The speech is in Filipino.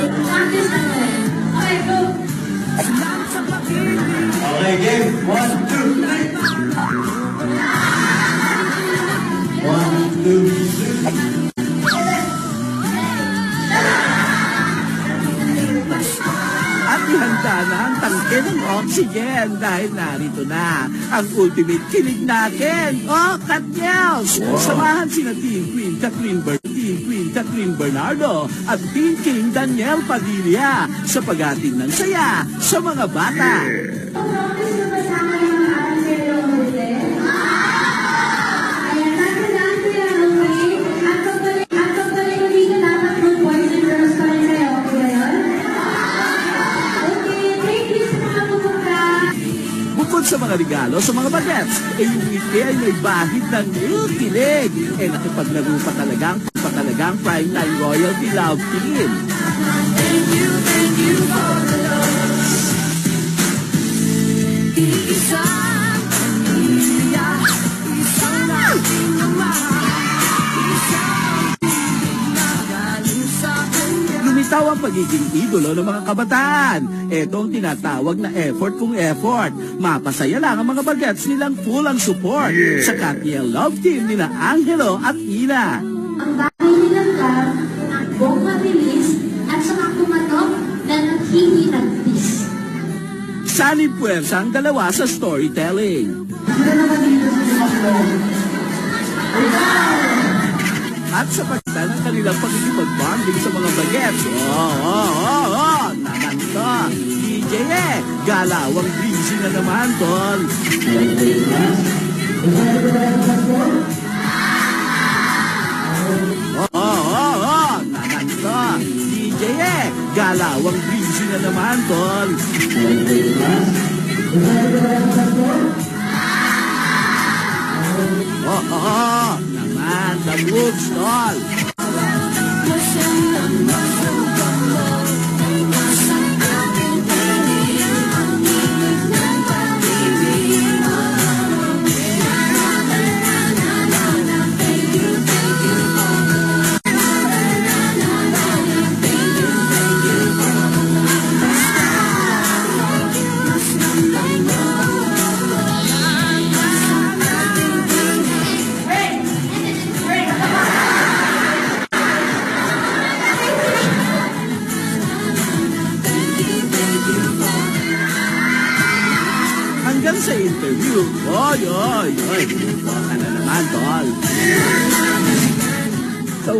Practice na mo. Okay, go. Okay, game. 1, 2, 3. 1, 2, 3. At ihanda na ang tangke ng oxygen dahil narito na ang ultimate kilig natin. Oh, Katniels! Samahan sina Team Queen Catherine Bernardo at Team King Daniel Padilla sa paghatid ng saya sa mga bata. Promise na ba sa akin yung ate Rose? Ayan, tatandaan ko yan, okay? At pagpalik hindi ka dapat good boys and girls pa rin kayo, okay ba yun? Okay, thank you sa mga pumunta. Bukod sa mga regalo sa mga bagets, yung ngiti ay may bahid ng kilig. Nakipaglaro pa talagang primetime royalty love team. Thank you for the love. Lumitaw ang pagiging idolo ng mga kabataan. Ito ang tinatawag na effort kung effort. Mapasaya lang ang mga bagets nilang full ang support sa Katniel Love Team nina Angelo at Ina. Ang bagay nilang love, buong mabilis, at saka kumatok na hindi nag-bis. Sanib puwersa ang dalawa sa storytelling. At sa pagkita ng kanilang pagkikipag-bonding sa mga bagets. Naman to. DJ galawang busy na naman, tol. Naman to. DJ galawang busy na naman, tol. Naman, the moves, tol. Hanggang sa interview,